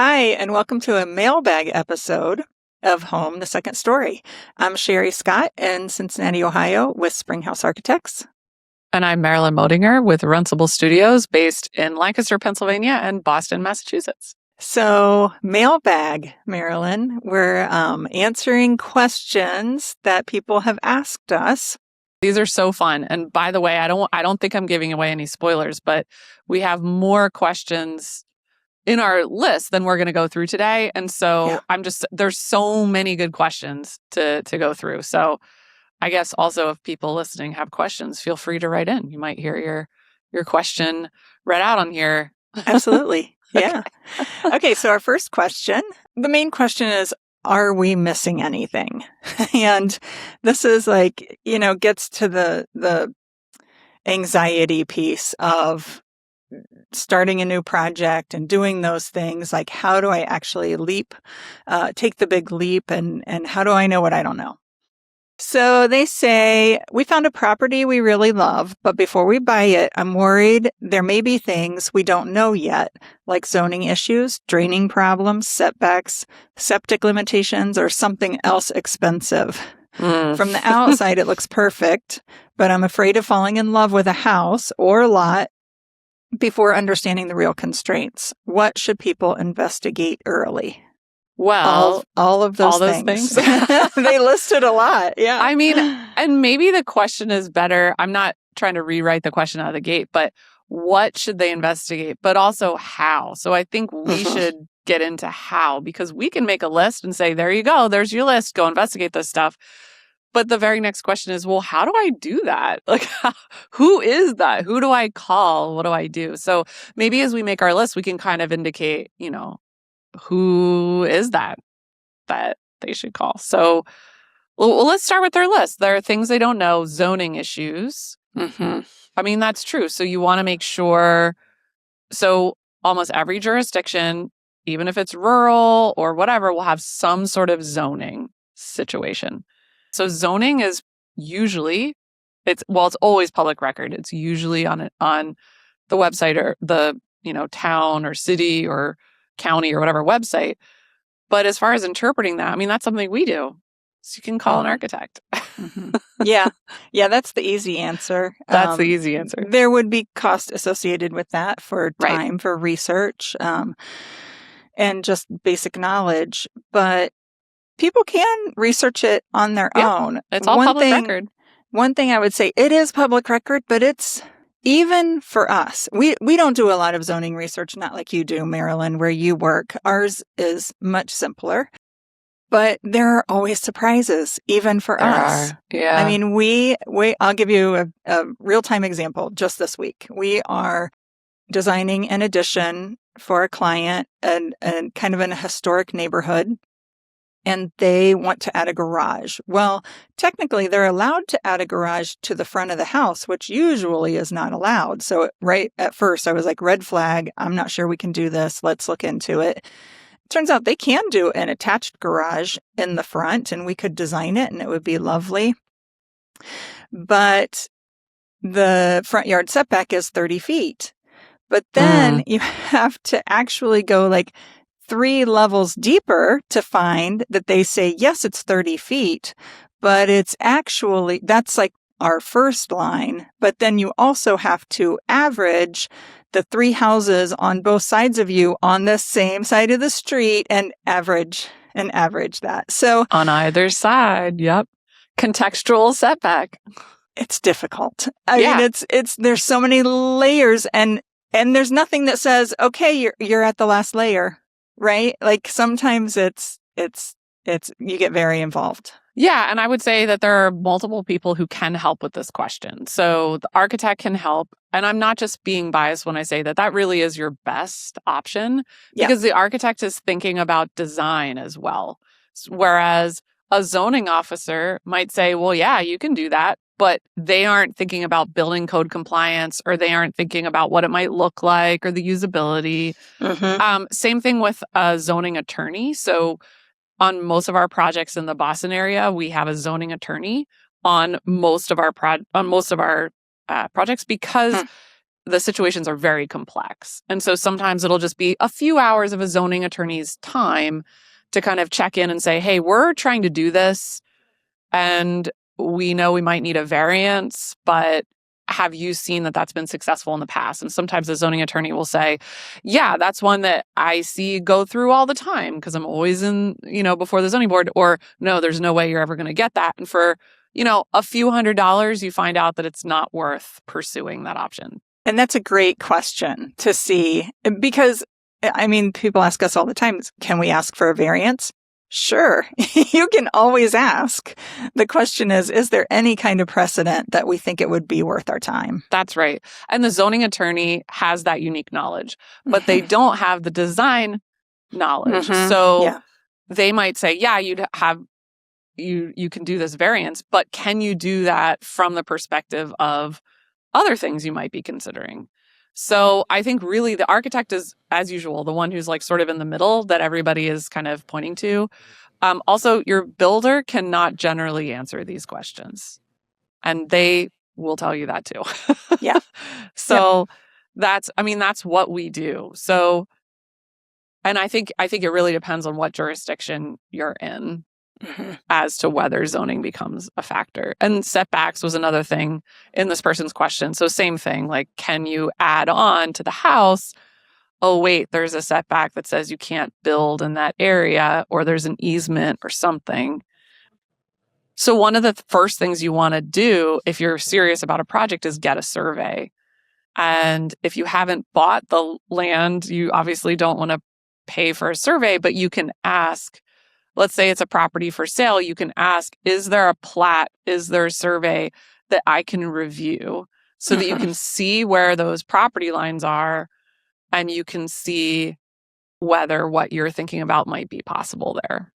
Hi, and welcome to a Mailbag episode of Home, the Second Story. I'm Sherry Scott in Cincinnati, Ohio with Springhouse Architects. And I'm Marilyn Modinger with Runcible Studios based in Lancaster, Pennsylvania and Boston, Massachusetts. So, Mailbag, Marilyn, we're answering questions that people have asked us. These are so fun. And by the way, I don't think I'm giving away any spoilers, but we have more questions in our list than we're going to go through today. And so there's so many good questions to go through. So I guess also if people listening have questions, feel free to write in. You might hear your question read out on here. Absolutely. Yeah. Okay. So our first question, the main question is, are we missing anything? And this is gets to the anxiety piece of starting a new project and doing those things. Like, how do I actually take the big leap? And how do I know what I don't know? So they say, we found a property we really love, but before we buy it, I'm worried there may be things we don't know yet, like zoning issues, draining problems, setbacks, septic limitations, or something else expensive. From the outside, it looks perfect, but I'm afraid of falling in love with a house or lot before understanding the real constraints. What should people investigate early? Well, all of those things. They listed a lot. Yeah. I mean, and maybe the question is better. I'm not trying to rewrite the question out of the gate, but what should they investigate? But also how? So I think we should get into how, because we can make a list and say, there you go. There's your list. Go investigate this stuff. But the very next question is, well, how do I do that? Like, who is that? Who do I call? What do I do? So maybe as we make our list, we can kind of indicate, who is that they should call. So well, let's start with their list. There are things they don't know, zoning issues. I mean, that's true. So you want to make sure. So almost every jurisdiction, even if it's rural or whatever, will have some sort of zoning situation. So zoning is usually, it's always public record. It's usually on the website or the, town or city or county or whatever website. But as far as interpreting that, I mean, that's something we do. So you can call an architect. Yeah. Yeah, that's the easy answer. That's the easy answer. There would be cost associated with that for time, for research, and just basic knowledge. But people can research it on their own. It's all public record. One thing I would say, it is public record, but it's even for us. We don't do a lot of zoning research, not like you do, Marilyn, where you work. Ours is much simpler. But there are always surprises, even for us. Yeah. I mean, I'll give you a real-time example just this week. We are designing an addition for a client and kind of in a historic neighborhood, and they want to add a garage. Well, technically, they're allowed to add a garage to the front of the house, which usually is not allowed. So right at first, I was like, red flag. I'm not sure we can do this. Let's look into it. Turns out they can do an attached garage in the front, and we could design it, and it would be lovely. But the front yard setback is 30 feet. But then you have to actually go like 3 levels deeper to find that they say, yes, it's 30 feet, but it's actually, that's like our first line. But then you also have to average the 3 houses on both sides of you on the same side of the street and average that. So on either side. Yep. Contextual setback. It's difficult. I mean, there's so many layers and there's nothing that says, okay, you're at the last layer, right? Like sometimes it's you get very involved. Yeah. And I would say that there are multiple people who can help with this question. So the architect can help. And I'm not just being biased when I say that really is your best option because the architect is thinking about design as well. Whereas a zoning officer might say, well, yeah, you can do that. But they aren't thinking about building code compliance, or they aren't thinking about what it might look like or the usability. Same thing with a zoning attorney. So on most of our projects in the Boston area, we have a zoning attorney on most of our projects because the situations are very complex. And so sometimes it'll just be a few hours of a zoning attorney's time to kind of check in and say, hey, we're trying to do this and we know we might need a variance, but have you seen that that's been successful in the past? And sometimes the zoning attorney will say, yeah, that's one that I see go through all the time because I'm always in, before the zoning board. Or no, there's no way you're ever going to get that. And for, a few $100s, you find out that it's not worth pursuing that option. And that's a great question to see because, people ask us all the time, can we ask for a variance? Sure, you can always ask. The question is there any kind of precedent that we think it would be worth our time? That's right. And the zoning attorney has that unique knowledge, but they don't have the design knowledge. So they might say, yeah, you can do this variance, but can you do that from the perspective of other things you might be considering? So I think really the architect is, as usual, the one who's like sort of in the middle that everybody is kind of pointing to. Also, your builder cannot generally answer these questions. And they will tell you that too. Yeah. So that's what we do. So, and I think it really depends on what jurisdiction you're in. As to whether zoning becomes a factor. And setbacks was another thing in this person's question. So same thing, like, can you add on to the house? Oh, wait, there's a setback that says you can't build in that area, or there's an easement or something. So one of the first things you want to do if you're serious about a project is get a survey. And if you haven't bought the land, you obviously don't want to pay for a survey, but you can ask. Let's say it's a property for sale. You can ask, is there a plat? Is there a survey that I can review so that you can see where those property lines are and you can see whether what you're thinking about might be possible there?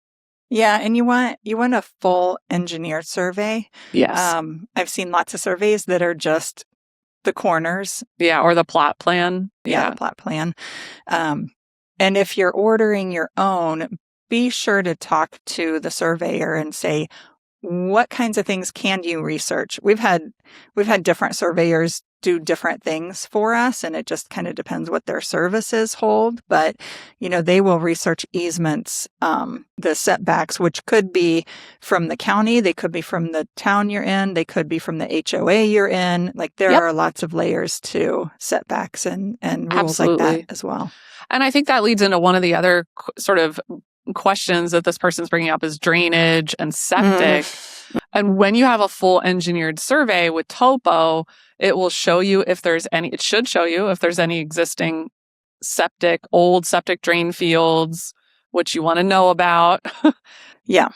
Yeah, and you want a full engineer survey. Yes. I've seen lots of surveys that are just the corners. Yeah, or the plot plan. Yeah, the plot plan. And if you're ordering your own, be sure to talk to the surveyor and say, what kinds of things can you research? We've had different surveyors do different things for us, and it just kind of depends what their services hold. But, they will research easements, the setbacks, which could be from the county. They could be from the town you're in. They could be from the HOA you're in. Like there are lots of layers to setbacks and rules like that as well. And I think that leads into one of the other sort of questions that this person's bringing up is drainage and septic. And when you have a full engineered survey with topo, it will show you if there's any existing old septic drain fields, which you want to know about. Yeah.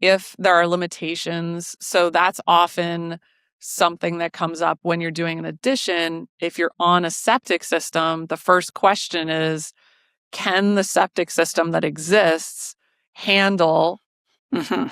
If there are limitations. So that's often something that comes up when you're doing an addition. If you're on a septic system, the first question is, can the septic system that exists handle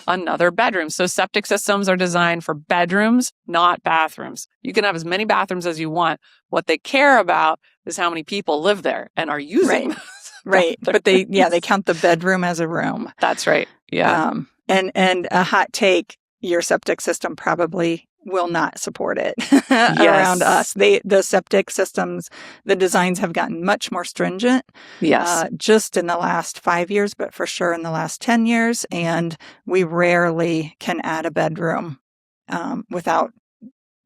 another bedroom? So septic systems are designed for bedrooms, not bathrooms. You can have as many bathrooms as you want. What they care about is how many people live there and are using Right. But they count the bedroom as a room. That's right. Yeah. And a hot take, your septic system probably will not support it around us. The septic systems, the designs have gotten much more stringent. Yes. Just in the last 5 years, but for sure in the last 10 years. And we rarely can add a bedroom without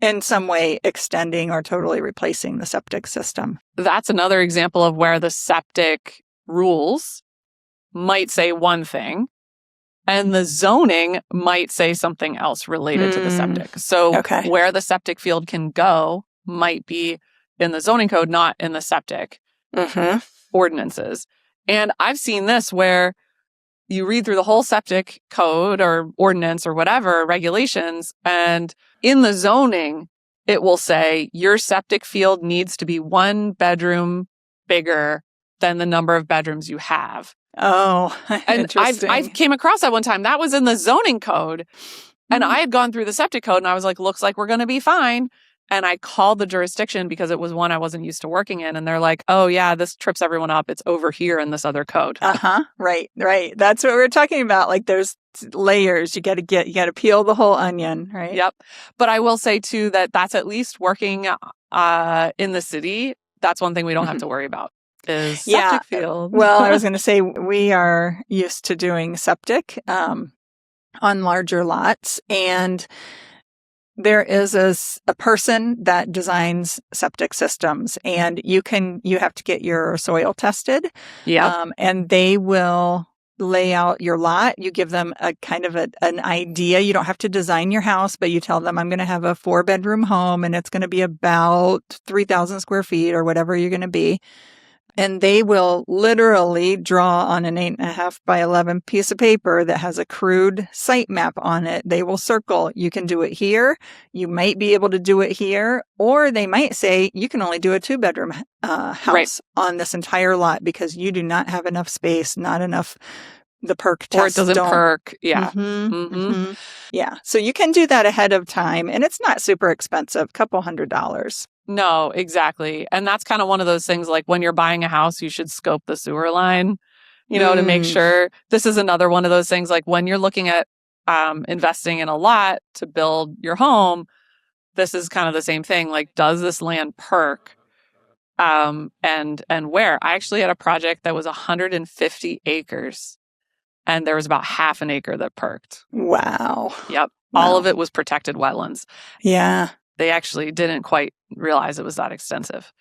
in some way extending or totally replacing the septic system. That's another example of where the septic rules might say one thing and the zoning might say something else related to the septic. So where the septic field can go might be in the zoning code, not in the septic ordinances. And I've seen this where you read through the whole septic code or ordinance or whatever regulations, and in the zoning, it will say your septic field needs to be 1 bedroom bigger than the number of bedrooms you have. Oh, and interesting. I came across that one time. That was in the zoning code. And I had gone through the septic code and I was like, looks like we're going to be fine. And I called the jurisdiction because it was one I wasn't used to working in. And they're like, oh, yeah, this trips everyone up. It's over here in this other code. Right. That's what we're talking about. Like there's layers. You got to peel the whole onion, right? Yep. But I will say, too, that that's at least working in the city, that's one thing we don't have to worry about is Yeah. septic field. Well, I was going to say we are used to doing septic on larger lots, and there is a person that designs septic systems, and you have to get your soil tested. Yep. And they will lay out your lot. You give them a kind of an idea. You don't have to design your house, but you tell them, I'm going to have a 4-bedroom home and it's going to be about 3,000 square feet or whatever you're going to be. And they will literally draw on an 8.5 by 11 piece of paper that has a crude site map on it. They will circle, you can do it here. You might be able to do it here. Or they might say, you can only do a 2-bedroom house on this entire lot because you do not have enough space, not enough. The perk test. Or it doesn't perk. Yeah. Yeah. So you can do that ahead of time. And it's not super expensive, couple $100. No, exactly. And that's kind of one of those things like when you're buying a house, you should scope the sewer line, to make sure. This is another one of those things like when you're looking at investing in a lot to build your home, this is kind of the same thing. Like, does this land perk? And where? I actually had a project that was 150 acres and there was about half an acre that perked. Wow. Yep. Wow. All of it was protected wetlands. Yeah. They actually didn't quite realize it was that extensive.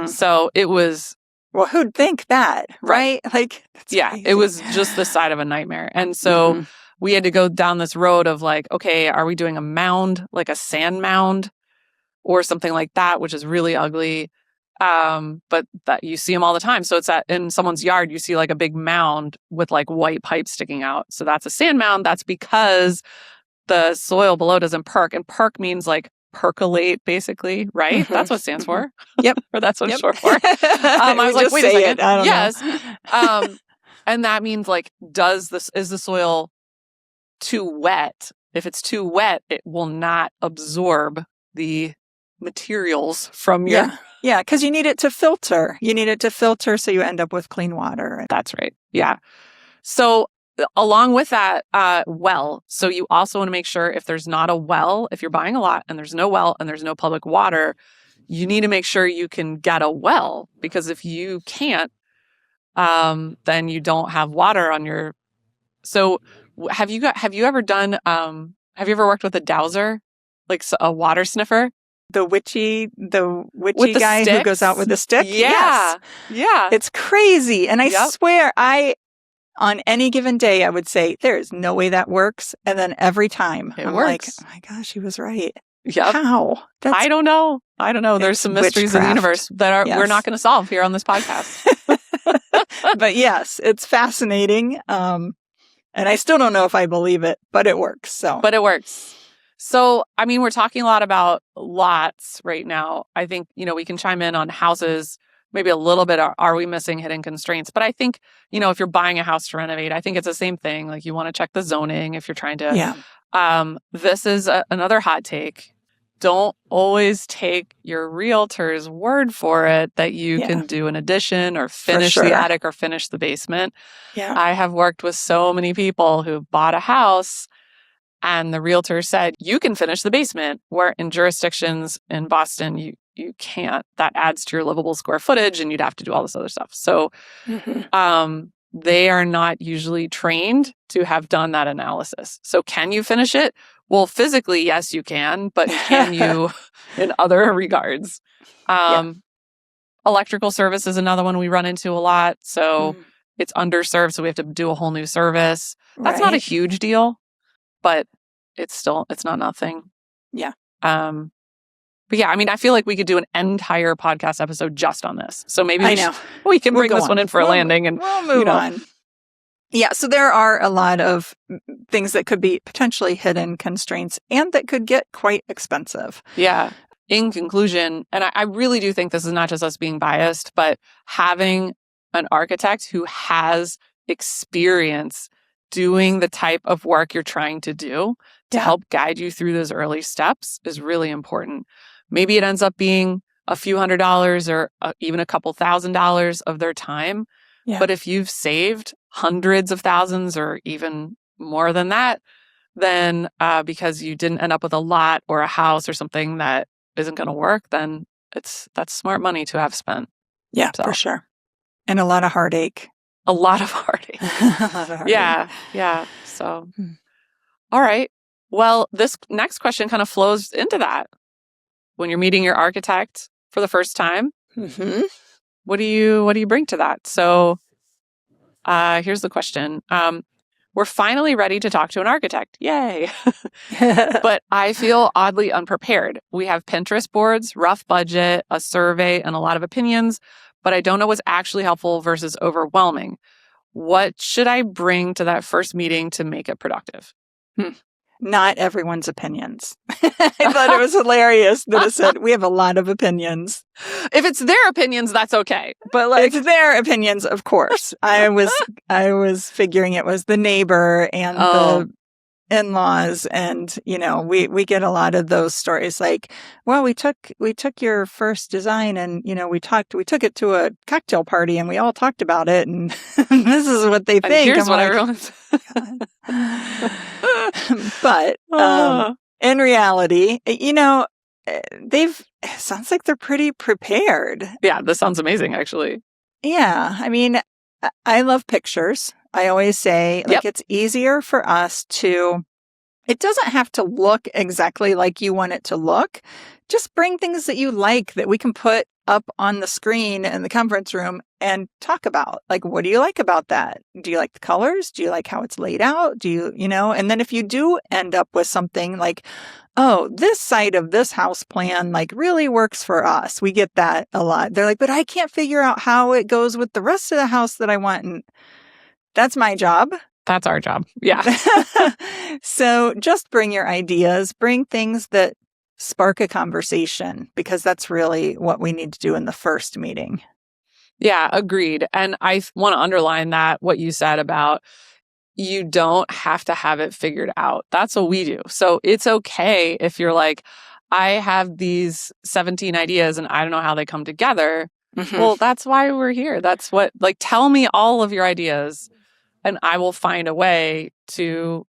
So it was... Well, who'd think that, right? Like, that's crazy. It was just the side of a nightmare. And so we had to go down this road of like, okay, are we doing a mound, like a sand mound or something like that, which is really ugly. But that you see them all the time. So it's in someone's yard, you see like a big mound with like white pipes sticking out. So that's a sand mound. That's because the soil below doesn't perk. And perk means like percolate, basically, right? That's what it stands for. Yep. Or that's what it's short for. I was like, wait a second. I don't know. And that means like, is the soil too wet? If it's too wet, it will not absorb the materials from your... Yeah, because you need it to filter. You need it to filter so you end up with clean water. That's right. Yeah. So along with that, well, so you also want to make sure if there's not a well, if you're buying a lot and there's no well and there's no public water, you need to make sure you can get a well, because if you can't, then you don't have water on your... So have you ever worked with a dowser, like a water sniffer? The witchy with guy sticks? Who goes out with the stick? Yeah. Yes. Yeah. It's crazy. And I swear, on any given day, I would say, there is no way that works. And then every time, I'm works. like, oh my gosh, he was right. Yep. How? I don't know. There's some mysteries in the universe that we're not going to solve here on this podcast. But yes, it's fascinating. And I still don't know if I believe it, but it works. But it works. So, I mean, we're talking a lot about lots right now. I think, we can chime in on houses, maybe a little bit. Are we missing hidden constraints? But I think, if you're buying a house to renovate, I think it's the same thing. Like you want to check the zoning if you're trying to. Yeah. This is another hot take. Don't always take your realtor's word for it that you can do an addition or finish the attic or finish the basement. Yeah. I have worked with so many people who bought a house and the realtor said, you can finish the basement, where in jurisdictions in Boston, you can't. That adds to your livable square footage and you'd have to do all this other stuff. So they are not usually trained to have done that analysis. So can you finish it? Well, physically, yes, you can, but can you in other regards? Electrical service is another one we run into a lot. So it's underserved, so we have to do a whole new service. That's not a huge deal, but it's not nothing. Yeah. But yeah, I mean, I feel like we could do an entire podcast episode just on this. So maybe we can bring this one in for a landing and we'll move on. Yeah, so there are a lot of things that could be potentially hidden constraints and that could get quite expensive. Yeah. In conclusion, and I really do think this is not just us being biased, but having an architect who has experience doing the type of work you're trying to do to help guide you through those early steps is really important. Maybe it ends up being a few $100s or even a couple $1,000s of their time. Yeah. But if you've saved hundreds of thousands or even more than that, then because you didn't end up with a lot or a house or something that isn't going to work, then that's smart money to have spent. Yeah, So. for sure. And a lot of heartache. A lot of heartache. A lot of heartache. Yeah. So, all right. Well, this next question kind of flows into that. When you're meeting your architect for the first time, what do you bring to that? So, here's the question. We're finally ready to talk to an architect. Yay. But I feel oddly unprepared. We have Pinterest boards, rough budget, a survey, and a lot of opinions, but I don't know what's actually helpful versus overwhelming. What should I bring to that first meeting to make it productive? Not everyone's opinions. I thought it was hilarious that it said we have a lot of opinions. If it's their opinions, that's okay. But like, it's their opinions, of course. I was figuring it was the neighbor and the in-laws, and we get a lot of those stories. Like, well, we took your first design, and we took it to a cocktail party, and we all talked about it, and this is what they think. Here's what everyone's. But in reality, it sounds like they're pretty prepared. Yeah, this sounds amazing, actually. Yeah, I mean, I love pictures. I always say, it's easier for us it doesn't have to look exactly like you want it to look. Just bring things that you like that we can put up on the screen in the conference room and talk about. Like, what do you like about that? Do you like the colors? Do you like how it's laid out? Do you, and then if you do end up with something like, oh, this side of this house plan, like, really works for us. We get that a lot. They're like, but I can't figure out how it goes with the rest of the house that I want. And that's my job. That's our job. Yeah. So just bring your ideas, bring things that spark a conversation, because that's really what we need to do in the first meeting. Yeah, agreed. And I want to underline that, what you said about you don't have to have it figured out. That's what we do. So it's okay if you're like, I have these 17 ideas and I don't know how they come together. Well, that's why we're here. That's what, tell me all of your ideas and I will find a way to,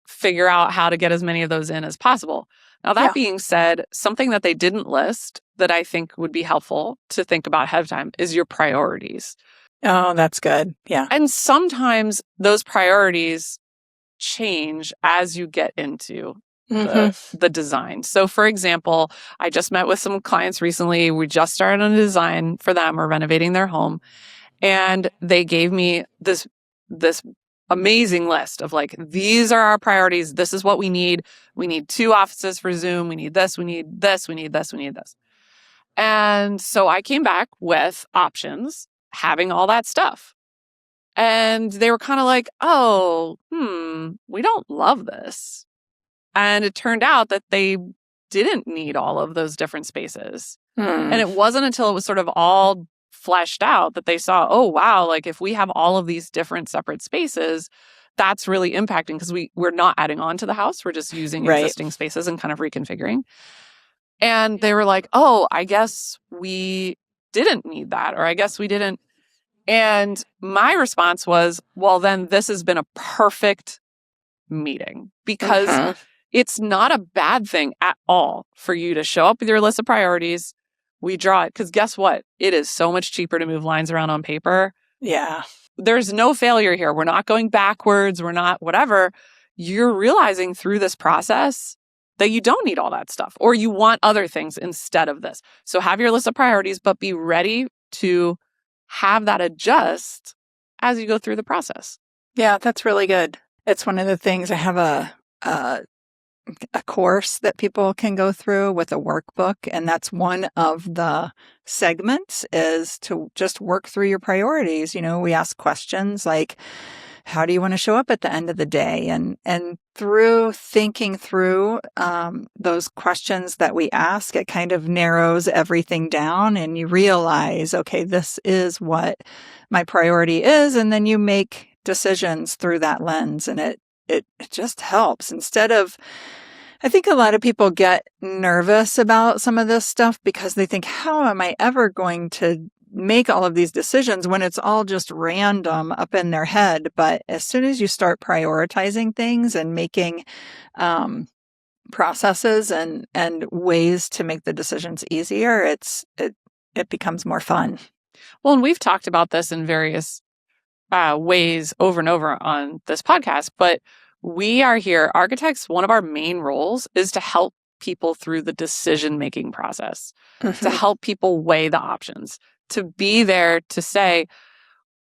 figure out how to get as many of those in as possible. Now, that being said, something that they didn't list that I think would be helpful to think about ahead of time is your priorities. Oh, that's good. Yeah. And sometimes those priorities change as you get into the design. So, for example, I just met with some clients recently. We just started on a design for them. We're renovating their home. And they gave me this amazing list of these are our priorities. This is what we need. We need 2 offices for Zoom. We need this. We need this. We need this. We need this. And so I came back with options, having all that stuff. And they were kind of like, oh, we don't love this. And it turned out that they didn't need all of those different spaces. And it wasn't until it was sort of all fleshed out that they saw, oh, wow, if we have all of these different separate spaces, that's really impacting because we're not adding on to the house. We're just using existing spaces and kind of reconfiguring. And they were like, oh, I guess we didn't need that, or I guess we didn't. And my response was, well, then this has been a perfect meeting because it's not a bad thing at all for you to show up with your list of priorities. We draw it because guess what? It is so much cheaper to move lines around on paper. Yeah. There's no failure here. We're not going backwards. We're not whatever. You're realizing through this process that you don't need all that stuff or you want other things instead of this. So have your list of priorities, but be ready to have that adjust as you go through the process. Yeah, that's really good. It's one of the things I have a course that people can go through with a workbook. And that's one of the segments is to just work through your priorities. We ask questions like, how do you want to show up at the end of the day? And through thinking through those questions that we ask, it kind of narrows everything down and you realize, okay, this is what my priority is. And then you make decisions through that lens and it just helps instead of, I think a lot of people get nervous about some of this stuff because they think, how am I ever going to make all of these decisions when it's all just random up in their head? But as soon as you start prioritizing things and making processes and ways to make the decisions easier, it becomes more fun. Well, and we've talked about this in various ways over and over on this podcast, but we are here, architects, one of our main roles is to help people through the decision-making process, to help people weigh the options, to be there to say,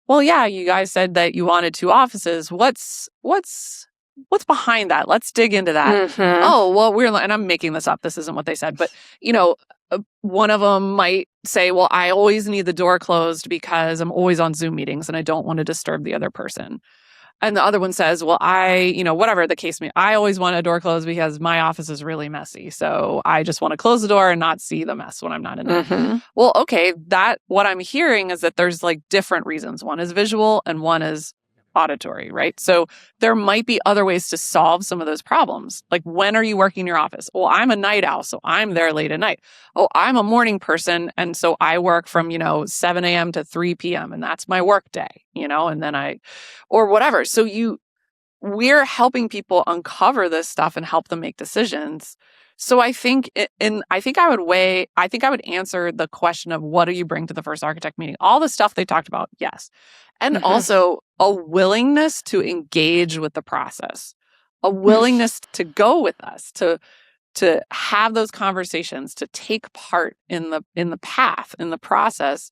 well, yeah, you guys said that you wanted 2 offices. What's behind that? Let's dig into that. Oh, well, and I'm making this up. This isn't what they said, but one of them might say, well, I always need the door closed because I'm always on Zoom meetings and I don't want to disturb the other person. And the other one says, well, whatever the case may be, I always want a door closed because my office is really messy. So I just want to close the door and not see the mess when I'm not in there. Well, okay, what I'm hearing is that there's like different reasons. One is visual and one is auditory, right? So there might be other ways to solve some of those problems. Like, when are you working in your office? Well, I'm a night owl, so I'm there late at night. Oh, I'm a morning person, and so I work from, 7 a.m. to 3 p.m., and that's my work day, and then or whatever. So we're helping people uncover this stuff and help them make decisions. So I think I would answer the question of what do you bring to the first architect meeting? All the stuff they talked about, yes. And also a willingness to engage with the process, a willingness to go with us, to have those conversations, to take part in the path, in the process.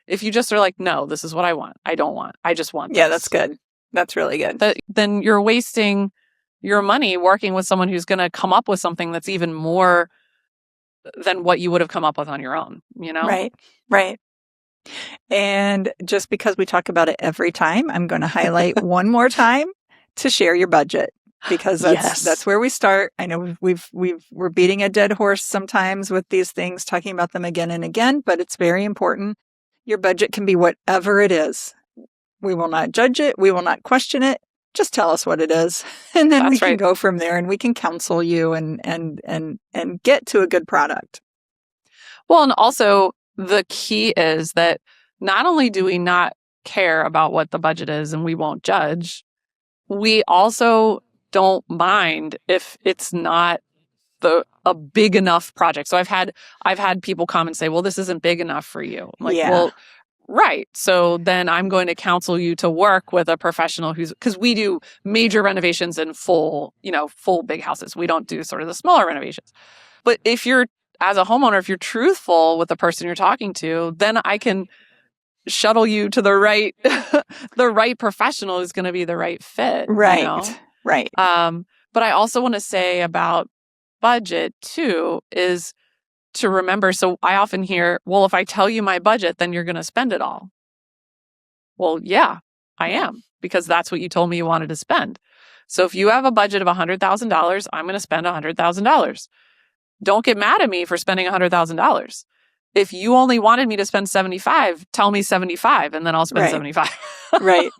If you just are like, no, this is what I want. I don't want. I just want this. Yeah, that's good. That's really good. Then you're wasting your money working with someone who's going to come up with something that's even more than what you would have come up with on your own, Right. And just because we talk about it every time, I'm going to highlight one more time to share your budget, because that's where we start. I know we're beating a dead horse sometimes with these things, talking about them again and again, but it's very important. Your budget can be whatever it is. We will not judge it. We will not question it. Just tell us what it is, and then we can go from there, and we can counsel you and get to a good product. Well, and also the key is that not only do we not care about what the budget is and we won't judge, we also don't mind if it's not a big enough project. So I've had people come and say, well, this isn't big enough for you. I'm like, well, right. So then I'm going to counsel you to work with a professional because we do major renovations and full big houses. We don't do sort of the smaller renovations. But if you're, as a homeowner, if you're truthful with the person you're talking to, then I can shuttle you to the right, the right professional who's going to be the right fit. Right. Right. But I also want to say about budget too is to remember. So I often hear, well, if I tell you my budget, then you're going to spend it all. Well, yeah, I am, because that's what you told me you wanted to spend. So if you have a budget of $100,000, I'm going to spend $100,000. Don't get mad at me for spending $100,000. If you only wanted me to spend 75, tell me 75, and then I'll spend 75. Right.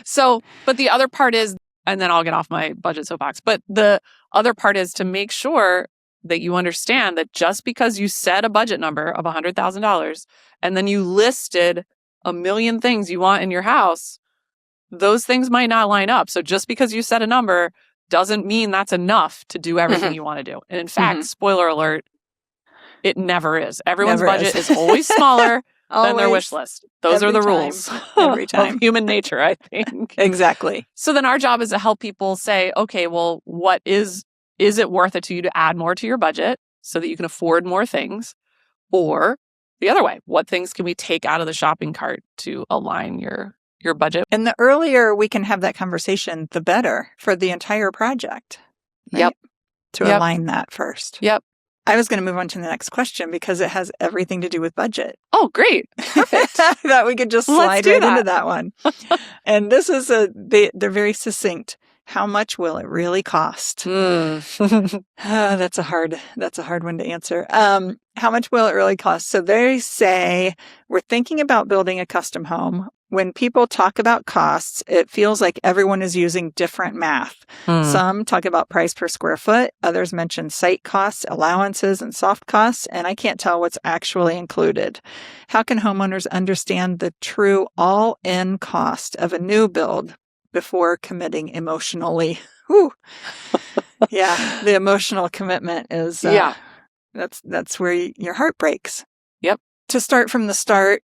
So, but the other part is, and then I'll get off my budget soapbox, but the other part is to make sure that you understand that just because you set a budget number of $100,000 and then you listed a million things you want in your house, those things might not line up. So just because you set a number doesn't mean that's enough to do everything you want to do. And in fact, spoiler alert, it never is. Everyone's budget is always smaller than their wish list. Those are the rules every time of human nature, I think. Exactly. So then our job is to help people say, okay, well, what is it worth it to you to add more to your budget so that you can afford more things? Or the other way, what things can we take out of the shopping cart to align your budget? And the earlier we can have that conversation, the better for the entire project. Right? Yep. To align that first. Yep. I was going to move on to the next question because it has everything to do with budget. Oh, great. Perfect. I thought we could just slide right into that one. And this is they're very succinct. How much will it really cost? That's a hard one to answer. How much will it really cost? So they say, we're thinking about building a custom home. When people talk about costs, it feels like everyone is using different math. Some talk about price per square foot. Others mention site costs, allowances, and soft costs, and I can't tell what's actually included. How can homeowners understand the true all-in cost of a new build before committing emotionally. Whew. Yeah, the emotional commitment is that's where your heart breaks. Yep. To start from the start,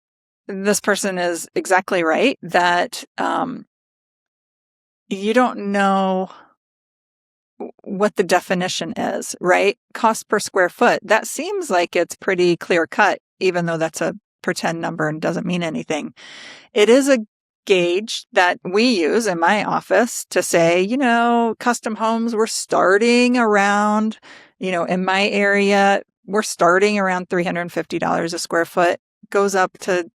this person is exactly right that you don't know what the definition is, right? Cost per square foot. That seems like it's pretty clear cut, even though that's a pretend number and doesn't mean anything. It is a gauge that we use in my office to say, custom homes, we're starting around, in my area, we're starting around $350 a square foot, goes up to,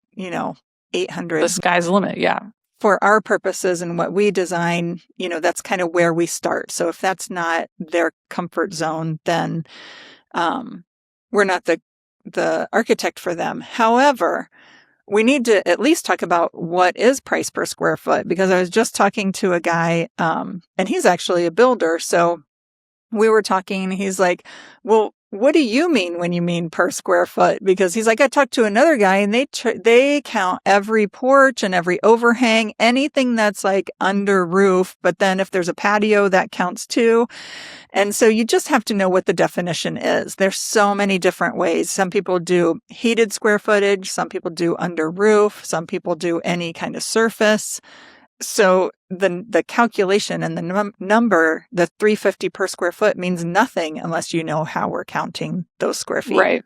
800. The sky's the limit. Yeah. For our purposes and what we design, that's kind of where we start. So if that's not their comfort zone, then we're not the architect for them. However, we need to at least talk about what is price per square foot, because I was just talking to a guy, and he's actually a builder. So we were talking, and he's like, well, what do you mean when you mean per square foot? Because he's like, I talked to another guy and they count every porch and every overhang, anything that's like under roof. But then if there's a patio, that counts too. And so you just have to know what the definition is. There's so many different ways. Some people do heated square footage. Some people do under roof. Some people do any kind of surface. So the calculation and the number, the $350 per square foot, means nothing unless you know how we're counting those square feet. Right.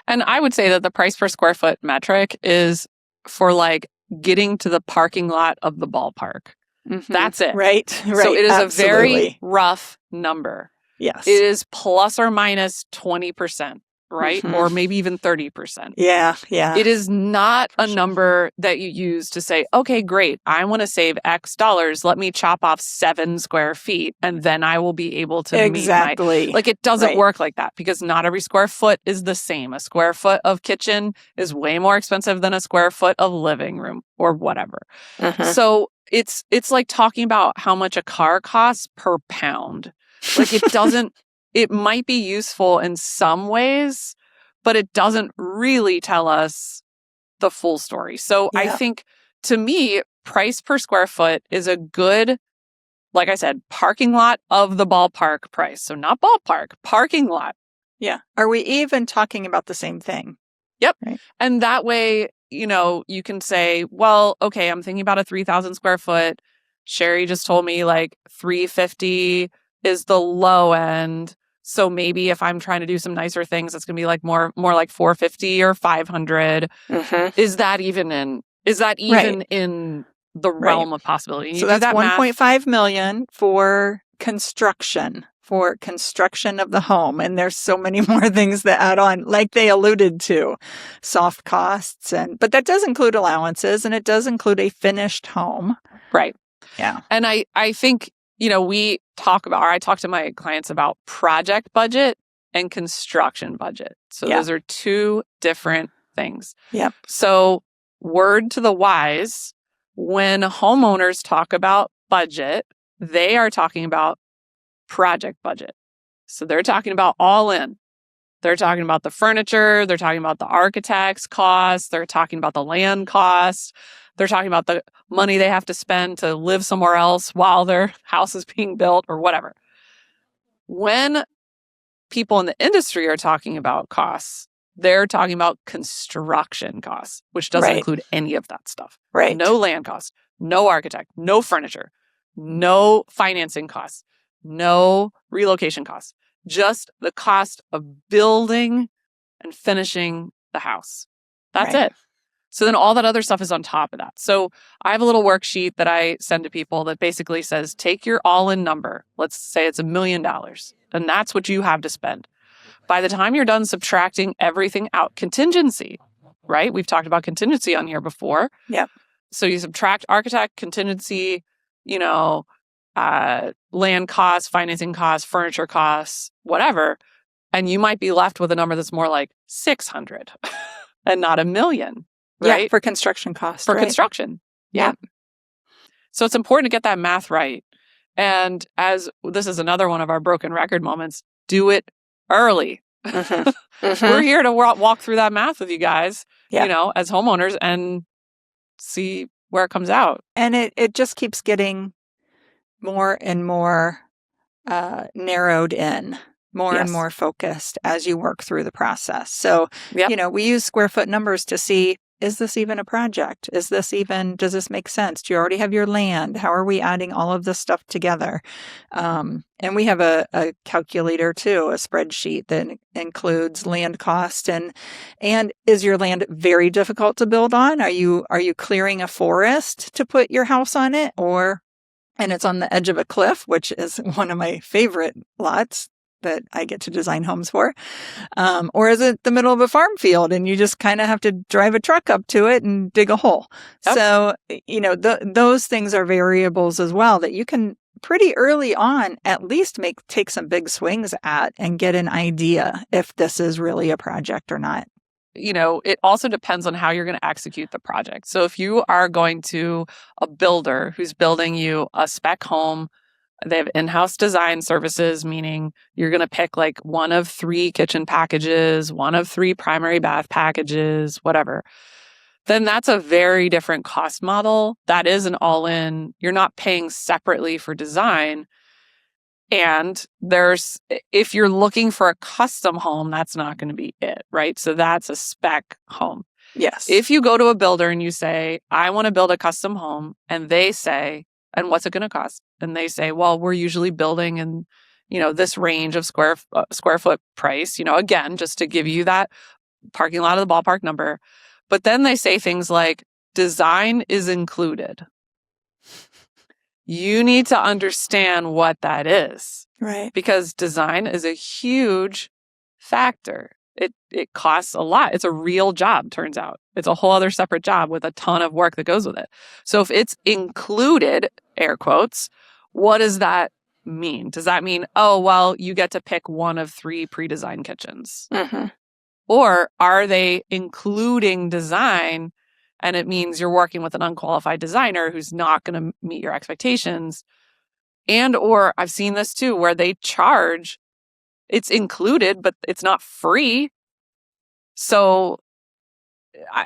And I would say that the price per square foot metric is for like getting to the parking lot of the ballpark. Mm-hmm. That's it. Right. So it is Absolutely. a very rough number. Yes. It is plus or minus 20%. Right? Mm-hmm. Or maybe even 30%. Yeah. It is not a number that you use to say, okay, great, I want to save X dollars. Let me chop off 7 square feet and then I will be able to exactly. Like it doesn't work like that, because not every square foot is the same. A square foot of kitchen is way more expensive than a square foot of living room or whatever. Mm-hmm. So it's like talking about how much a car costs per pound. Like it doesn't. It might be useful in some ways, but it doesn't really tell us the full story. So I think, to me, price per square foot is a good, like I said, parking lot of the ballpark price. So not ballpark, parking lot. Yeah. Are we even talking about the same thing? Yep. Right. And that way, you can say, well, okay, I'm thinking about a 3,000 square foot. Sherry just told me like 350 is the low end. So maybe if I'm trying to do some nicer things, it's going to be like more like 450 or 500. Mm-hmm. Is that even in the realm of possibility? So that's $1.5 million for construction of the home. And there's so many more things that add on, like they alluded to, soft costs. But that does include allowances, and it does include a finished home. Right. Yeah. And I think, I talk to my clients about project budget and construction budget. So those are two different things. Yep. So word to the wise, when homeowners talk about budget, they are talking about project budget. So they're talking about all in. They're talking about the furniture. They're talking about the architect's costs. They're talking about the land costs. They're talking about the money they have to spend to live somewhere else while their house is being built or whatever. When people in the industry are talking about costs, they're talking about construction costs, which doesn't include any of that stuff. Right. No land costs, no architect, no furniture, no financing costs, no relocation costs, just the cost of building and finishing the house. That's it. So then all that other stuff is on top of that. So I have a little worksheet that I send to people that basically says, take your all-in number. Let's say it's $1 million. And that's what you have to spend. By the time you're done subtracting everything out, contingency, right? We've talked about contingency on here before. Yep. So you subtract architect, contingency, land costs, financing costs, furniture costs, whatever. And you might be left with a number that's more like 600 and not $1 million. Right? Yeah, for construction costs. For construction. Yeah. So it's important to get that math right. And as this is another one of our broken record moments, do it early. Mm-hmm. Mm-hmm. We're here to walk through that math with you guys, as homeowners, and see where it comes out. And it just keeps getting more and more narrowed in, more and Yes. more focused as you work through the process. So, Yep. we use square foot numbers to see, is this even a project? Does this make sense? Do you already have your land? How are we adding all of this stuff together? And we have a calculator too, a spreadsheet that includes land cost and is your land very difficult to build on? Are you clearing a forest to put your house on it, and it's on the edge of a cliff, which is one of my favorite lots that I get to design homes for. Or is it the middle of a farm field and you just kind of have to drive a truck up to it and dig a hole? Yep. So, those things are variables as well that you can pretty early on at least take some big swings at and get an idea if this is really a project or not. It also depends on how you're going to execute the project. So if you are going to a builder who's building you a spec home, they have in-house design services, meaning you're going to pick like one of 3 kitchen packages, one of 3 primary bath packages, whatever. Then that's a very different cost model. That is an all-in. You're not paying separately for design. And if you're looking for a custom home, that's not going to be it, right? So that's a spec home. Yes. If you go to a builder and you say, I want to build a custom home, and they say, and what's it going to cost? And they say, well, we're usually building in, this range of square foot price, again, just to give you that parking lot of the ballpark number. But then they say things like, design is included. You need to understand what that is. Right. Because design is a huge factor. It costs a lot. It's a real job, turns out. It's a whole other separate job with a ton of work that goes with it. So if it's included, air quotes, what does that mean? Does that mean, oh, well, you get to pick one of 3 pre-designed kitchens? Mm-hmm. Or are they including design and it means you're working with an unqualified designer who's not going to meet your expectations? And or I've seen this too, where they charge, it's included, but it's not free. So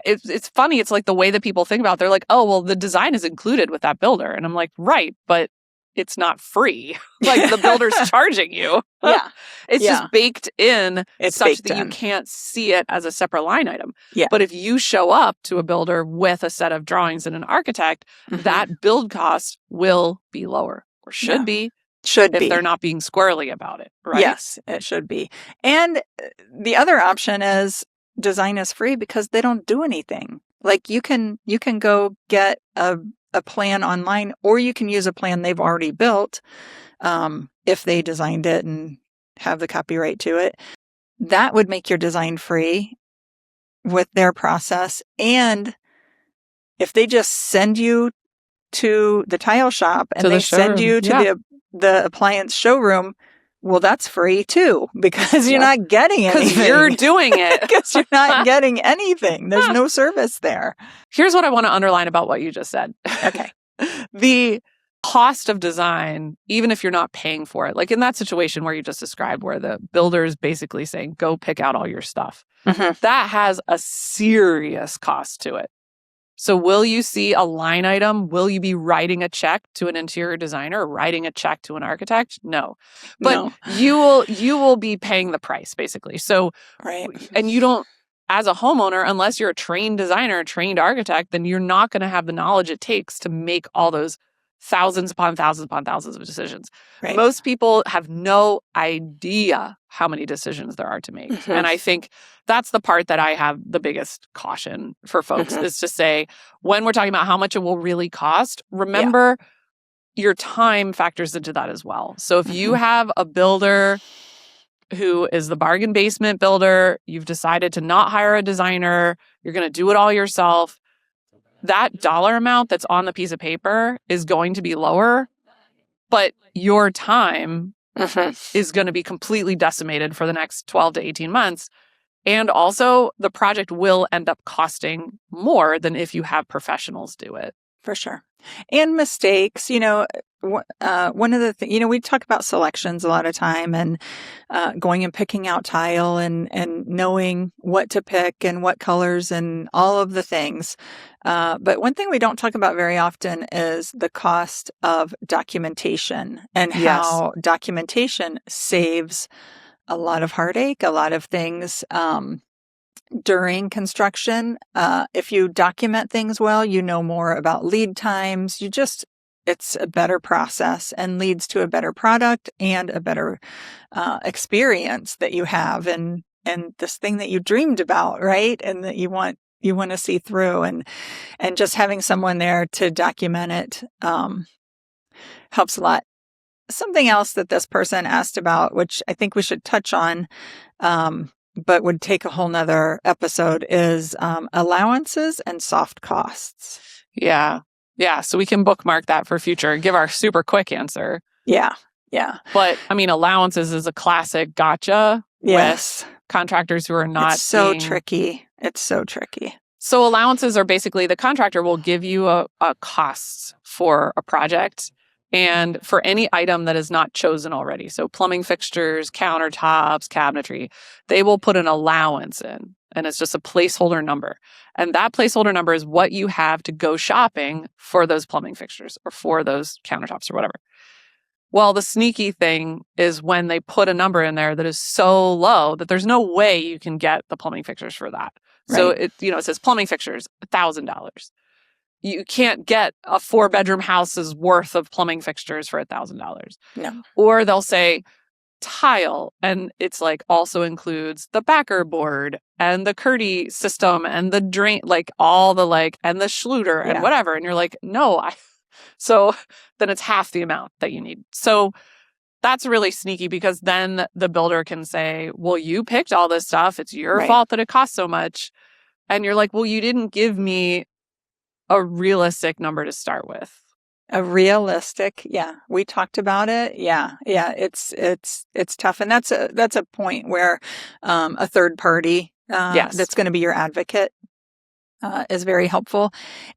it's funny. It's like the way that people think about it. They're like, oh, well, the design is included with that builder. And I'm like, right, but it's not free. Like the builder's charging you. Yeah. It's just baked in such that in. you can't see it as a separate line item. Yeah. But if you show up to a builder with a set of drawings and an architect, that build cost will be lower or should be. If they're not being squirrely about it, right? Yes, it should be. And the other option is design is free because they don't do anything. Like you can go get a plan online, or you can use a plan they've already built if they designed it and have the copyright to it. That would make your design free with their process. And if they just send you to the tile shop and they send you to the appliance showroom, well, that's free too, because you're not getting anything. Because you're doing it. Because you're not getting anything. There's no service there. Here's what I want to underline about what you just said. Okay. The cost of design, even if you're not paying for it, like in that situation where you just described, where the builder is basically saying, go pick out all your stuff, that has a serious cost to it. So will you see a line item? Will you be writing a check to an interior designer or writing a check to an architect? No. But you will be paying the price, basically. So, right. And you don't, as a homeowner, unless you're a trained designer, a trained architect, then you're not going to have the knowledge it takes to make all those thousands upon thousands of decisions. Right. Most people have no idea how many decisions there are to make. And I think that's the part that I have the biggest caution for folks is to say, when we're talking about how much it will really cost, remember your time factors into that as well. So if you have a builder who is the bargain basement builder, you've decided to not hire a designer, you're going to do it all yourself, that dollar amount that's on the piece of paper is going to be lower, but your time is going to be completely decimated for the next 12 to 18 months. And also, the project will end up costing more than if you have professionals do it. For sure. And mistakes, one of the things, we talk about selections a lot of time, and going and picking out tile, and knowing what to pick and what colors and all of the things. But one thing we don't talk about very often is the cost of documentation, and Yes. how documentation saves a lot of heartache, a lot of things during construction. If you document things well, you know more about lead times. It's a better process and leads to a better product and a better experience that you have, and this thing that you dreamed about, right? And that you want to see through, and just having someone there to document it helps a lot. Something else that this person asked about, which I think we should touch on, but would take a whole nother episode, is allowances and soft costs. Yeah. Yeah. So we can bookmark that for future and give our super quick answer. Yeah. Yeah. But I mean, allowances is a classic gotcha Yes. with contractors who are not It's so being... tricky. It's so tricky. So allowances are basically the contractor will give you a cost for a project, and for any item that is not chosen already. So plumbing fixtures, countertops, cabinetry, they will put an allowance in, and it's just a placeholder number. And that placeholder number is what you have to go shopping for those plumbing fixtures or for those countertops or whatever. Well, the sneaky thing is when they put a number in there that is so low that there's no way you can get the plumbing fixtures for that. So Right. it says plumbing fixtures, $1,000. You can't get a 4-bedroom house's worth of plumbing fixtures for $1,000. No. Or they'll say tile, and it's like also includes the backer board and the Curdy system and the drain, like all the and the Schluter and Yeah. whatever. And you're like, no, so then it's half the amount that you need. So that's really sneaky, because then the builder can say, well, you picked all this stuff. It's your Right. fault that it costs so much. And you're like, well, you didn't give me a realistic number to start with. A realistic, yeah. We talked about it. Yeah. It's tough, and that's a point where a third party Yes. that's going to be your advocate is very helpful.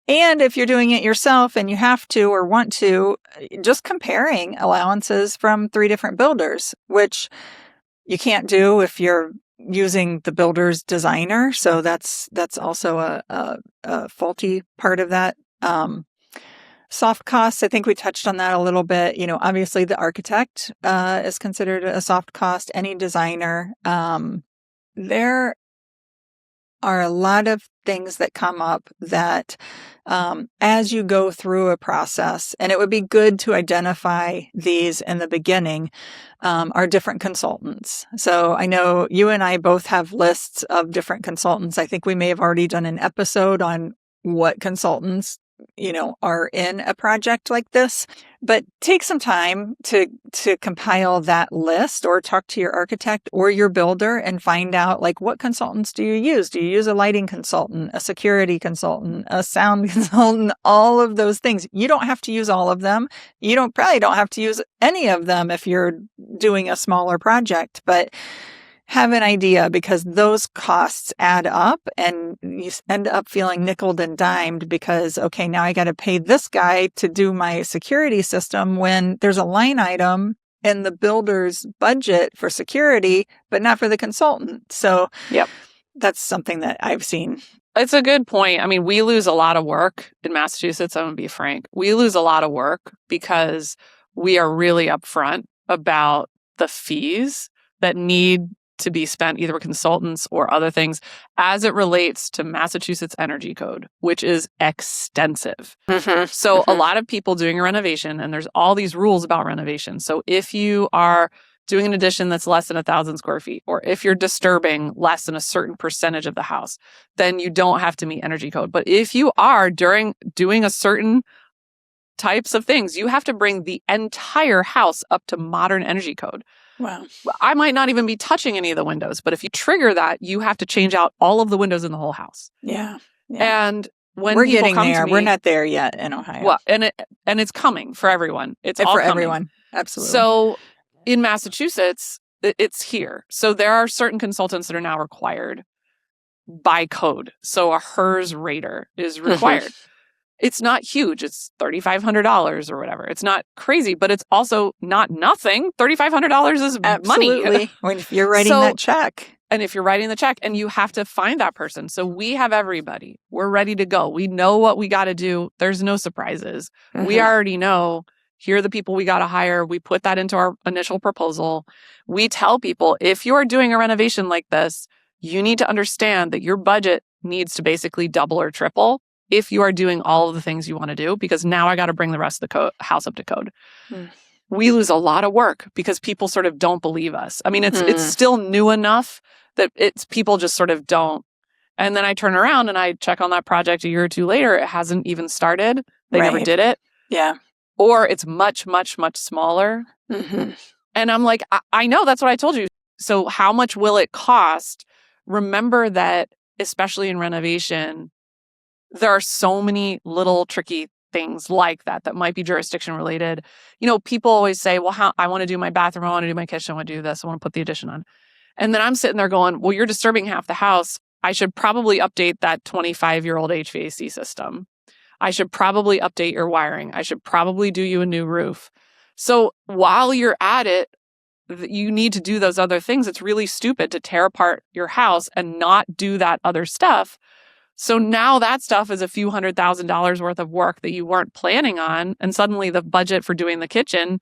And if you're doing it yourself and you have to or want to, just comparing allowances from 3 different builders, which you can't do if you're using the builder's designer. So that's also a faulty part of that. Soft costs, I think we touched on that a little bit. Obviously the architect is considered a soft cost, any designer. There are a lot of things that come up that as you go through a process, and it would be good to identify these in the beginning, are different consultants. So I know you and I both have lists of different consultants. I think we may have already done an episode on what consultants are in a project like this, but take some time to compile that list, or talk to your architect or your builder and find out what consultants do you use? Do you use a lighting consultant, a security consultant, a sound consultant, all of those things? You don't have to use all of them. You probably don't have to use any of them if you're doing a smaller project, but have an idea, because those costs add up and you end up feeling nickeled and dimed because, okay, now I got to pay this guy to do my security system when there's a line item in the builder's budget for security, but not for the consultant. So Yep. That's something that I've seen. It's a good point. I mean, we lose a lot of work in Massachusetts. I'm going to be frank. We lose a lot of work because we are really upfront about the fees that need to be spent either with consultants or other things as it relates to Massachusetts Energy Code, which is extensive. So a lot of people doing a renovation, and there's all these rules about renovation. So if you are doing an addition that's less than 1,000 square feet, or if you're disturbing less than a certain percentage of the house, then you don't have to meet energy code. But if you are doing a certain types of things, you have to bring the entire house up to modern energy code. Wow. I might not even be touching any of the windows, but if you trigger that, you have to change out all of the windows in the whole house. Yeah. And when we're people getting come there, to me, we're not there yet in Ohio. well, and it's coming for everyone. It's all for coming. everyone. Absolutely. So in Massachusetts, it's here. So there are certain consultants that are now required by code. So a HERS rater is required. It's not huge. It's $3,500 or whatever. It's not crazy, but it's also not nothing. $3,500 is money. Absolutely. When you're writing that check. And if you're writing the check, and you have to find that person. So we have everybody. We're ready to go. We know what we got to do. There's no surprises. We already know, here are the people we got to hire. We put that into our initial proposal. We tell people, if you're doing a renovation like this, you need to understand that your budget needs to basically double or triple if you are doing all of the things you want to do, because now I got to bring the rest of the house up to code. We lose a lot of work because people sort of don't believe us. I mean, it's still new enough that people just sort of don't. And then I turn around and I check on that project a year or two later. It hasn't even started. They never did it. Yeah. Or it's much, much, much smaller. And I'm like, I know, that's what I told you. So how much will it cost? Remember that, especially in renovation, there are so many little tricky things like that might be jurisdiction related. You know, people always say, well, I want to do my bathroom, I want to do my kitchen, I want to do this, I want to put the addition on. And then I'm sitting there going, well, you're disturbing half the house. I should probably update that 25-year-old HVAC system. I should probably update your wiring. I should probably do you a new roof. So while you're at it, you need to do those other things. It's really stupid to tear apart your house and not do that other stuff. So now that stuff is a few $100,000 worth of work that you weren't planning on. And suddenly the budget for doing the kitchen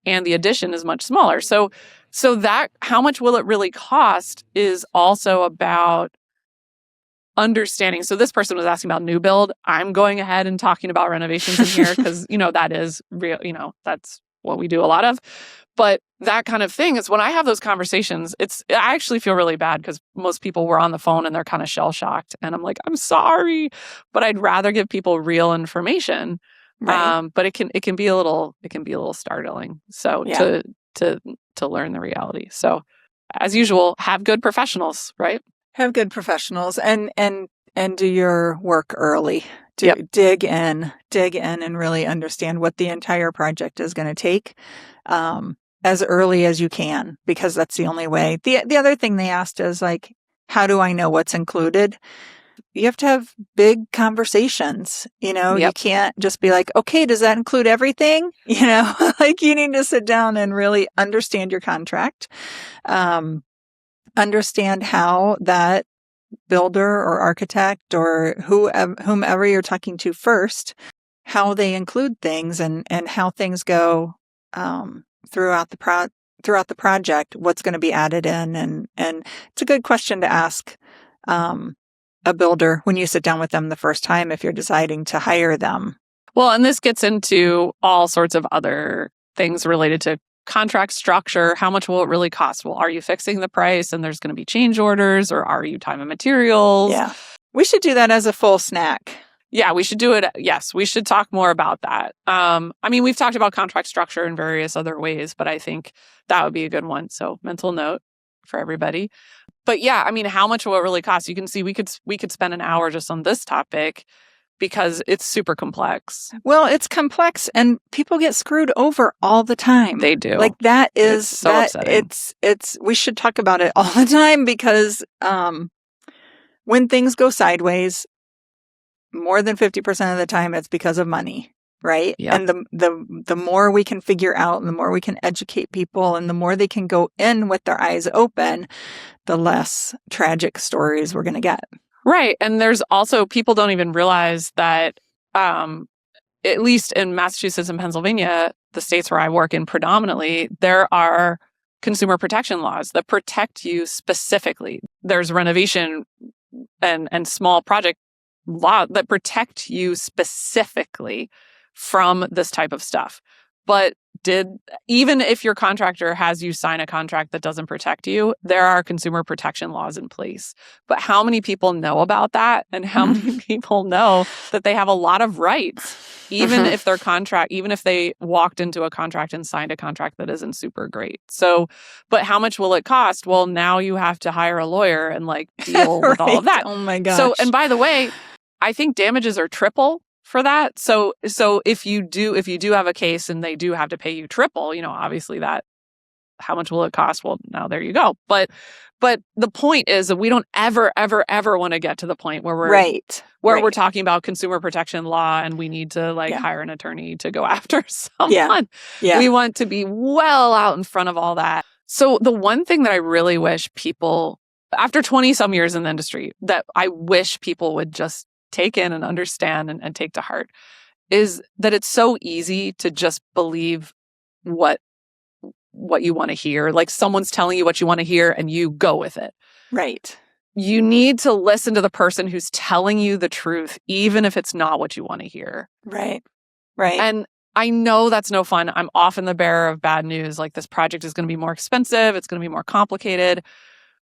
and the addition is much smaller. So that, how much will it really cost, is also about understanding. So this person was asking about new build. I'm going ahead and talking about renovations in here because, that is real, that's what we do a lot of. But that kind of thing is, when I have those conversations, I actually feel really bad because most people were on the phone and they're kind of shell shocked. And I'm like, I'm sorry, but I'd rather give people real information. Right. But it can be a little startling. So to learn the reality. So as usual, have good professionals, right? Have good professionals and do your work early. Dig in and really understand what the entire project is going to take as early as you can, because that's the only way. The other thing they asked is like, how do I know what's included? You have to have big conversations. You can't just be like, okay, does that include everything? Like you need to sit down and really understand your contract. Understand how that builder or architect or whomever you're talking to first, how they include things and how things go throughout the project, what's going to be added in. And it's a good question to ask a builder when you sit down with them the first time if you're deciding to hire them. Well, and this gets into all sorts of other things related to contract structure. How much will it really cost? Well, are you fixing the price and there's going to be change orders, or are you time and materials? Yeah. We should do that as a full snack. Yeah, we should do it. Yes, we should talk more about that. We've talked about contract structure in various other ways, but I think that would be a good one. So mental note for everybody. But yeah, how much will it really cost? You can see we could spend an hour just on this topic, because it's super complex. Well, it's complex and people get screwed over all the time. They do. Like that is it's so upsetting. We should talk about it all the time, because when things go sideways, more than 50% of the time it's because of money, right? Yeah. And the more we can figure out and the more we can educate people and the more they can go in with their eyes open, the less tragic stories we're going to get. Right. And there's also, people don't even realize that, at least in Massachusetts and Pennsylvania, the states where I work in predominantly, there are consumer protection laws that protect you specifically. There's renovation and small project law that protect you specifically from this type of stuff. But even if your contractor has you sign a contract that doesn't protect you, there are consumer protection laws in place. But how many people know about that? And how many people know that they have a lot of rights, even if even if they walked into a contract and signed a contract that isn't super great. So, but how much will it cost? Well, now you have to hire a lawyer and deal with all of that. Oh my gosh. So, and by the way, I think damages are triple for that. So if you do have a case and they do have to pay you triple, obviously that how much will it cost? Well, now there you go. But the point is that we don't ever, ever, ever want to get to the point where we're talking about consumer protection law and we need to hire an attorney to go after someone. Yeah. We want to be well out in front of all that. So the one thing that I really wish people, after 20 some years in the industry, that I wish people would just take in and understand and take to heart is that it's so easy to just believe what you want to hear. Like someone's telling you what you want to hear and you go with it. Right. You need to listen to the person who's telling you the truth, even if it's not what you want to hear. Right. And I know that's no fun. I'm often the bearer of bad news. Like this project is going to be more expensive. It's going to be more complicated.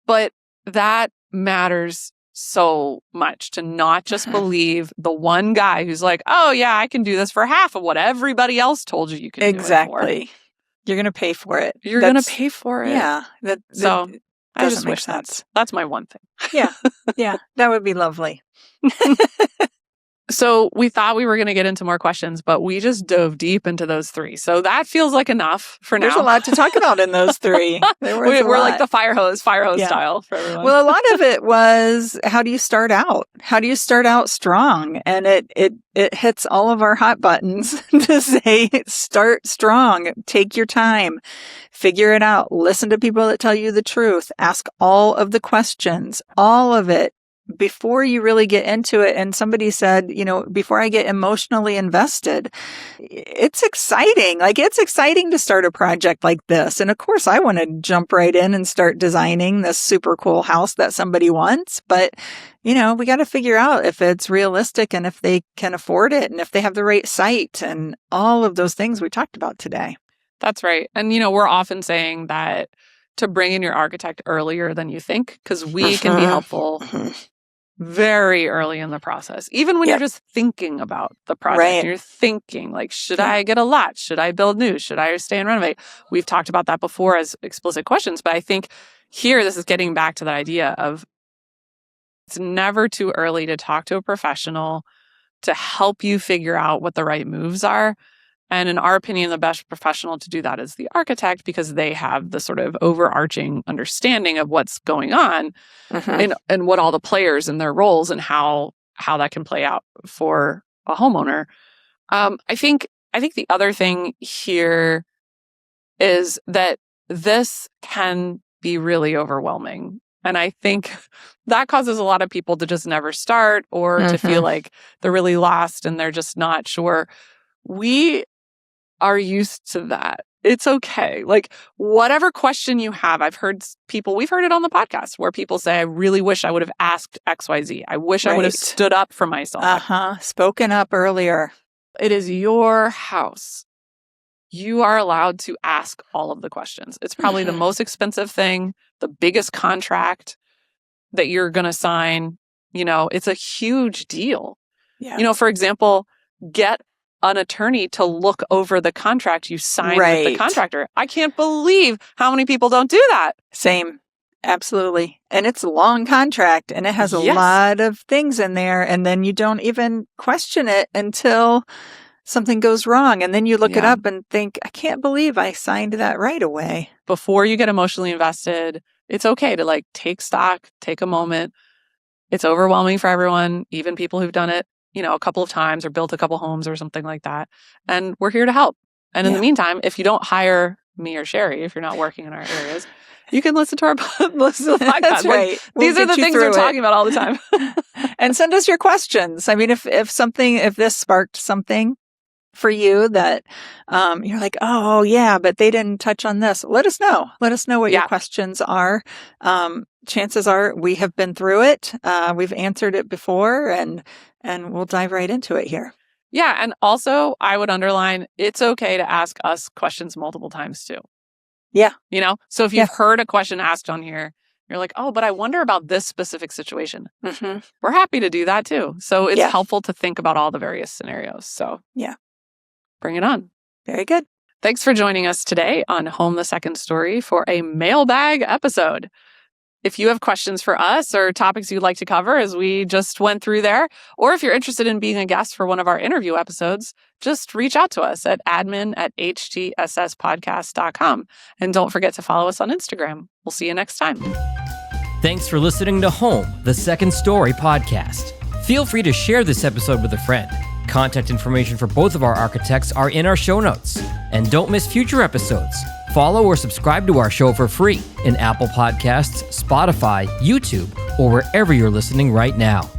But that matters so much, to not just believe the one guy who's like, oh yeah, I can do this for half of what everybody else told you can do it for. Exactly. You're going to pay for it. You're going to pay for it. Yeah. So I just wish sense. That's my one thing. Yeah. Yeah. That would be lovely. So we thought we were going to get into more questions, but we just dove deep into those three. So that feels like enough for now. There's a lot to talk about in those three. We're like the fire hose style for everyone. Well, a lot of it was, how do you start out? How do you start out strong? And it hits all of our hot buttons to say, start strong, take your time, figure it out, listen to people that tell you the truth, ask all of the questions, all of it, before you really get into it. And somebody said, before I get emotionally invested, it's exciting. Like, it's exciting to start a project like this. And of course, I want to jump right in and start designing this super cool house that somebody wants. But, we got to figure out if it's realistic and if they can afford it and if they have the right site and all of those things we talked about today. That's right. And, we're often saying that to bring in your architect earlier than you think, because we can be helpful very early in the process. Even when you're just thinking about the project, right. You're thinking like, should I get a lot? Should I build new? Should I stay and renovate? We've talked about that before as explicit questions, but I think here, this is getting back to that idea of it's never too early to talk to a professional to help you figure out what the right moves are. And in our opinion, the best professional to do that is the architect, because they have the sort of overarching understanding of what's going on and what all the players and their roles and how that can play out for a homeowner. I think the other thing here is that this can be really overwhelming. And I think that causes a lot of people to just never start or to feel like they're really lost and they're just not sure. We are used to that. It's okay. Like, whatever question you have, we've heard it on the podcast where people say, I really wish I would have asked XYZ. I wish I would have stood up for myself. Spoken up earlier. It is your house. You are allowed to ask all of the questions. It's probably the most expensive thing, the biggest contract that you're going to sign. It's a huge deal. Yeah. For example, get an attorney to look over the contract you signed with the contractor. I can't believe how many people don't do that. Same. Absolutely. And it's a long contract and it has a lot of things in there. And then you don't even question it until something goes wrong. And then you look it up and think, I can't believe I signed that right away. Before you get emotionally invested, it's okay to take stock, take a moment. It's overwhelming for everyone, even people who've done it a couple of times or built a couple homes or something like that. And we're here to help. And in the meantime, if you don't hire me or Sherry, if you're not working in our areas, you can listen to our podcast. That's right. These are the things we're talking about all the time. And send us your questions. I mean, if this sparked something for you that you're like, oh yeah, but they didn't touch on this, let us know. Let us know what your questions are. Chances are we have been through it. We've answered it before and we'll dive right into it here. Yeah. And also I would underline, it's okay to ask us questions multiple times too. Yeah. So if you've heard a question asked on here, you're like, oh, but I wonder about this specific situation. We're happy to do that too. So it's helpful to think about all the various scenarios. So bring it on. Very good. Thanks for joining us today on Home the Second Story for a mailbag episode. If you have questions for us or topics you'd like to cover as we just went through there, or if you're interested in being a guest for one of our interview episodes, just reach out to us at admin@htsspodcast.com. And don't forget to follow us on Instagram. We'll see you next time. Thanks for listening to Home, the Second Story podcast. Feel free to share this episode with a friend. Contact information for both of our architects are in our show notes. And don't miss future episodes. Follow or subscribe to our show for free in Apple Podcasts, Spotify, YouTube, or wherever you're listening right now.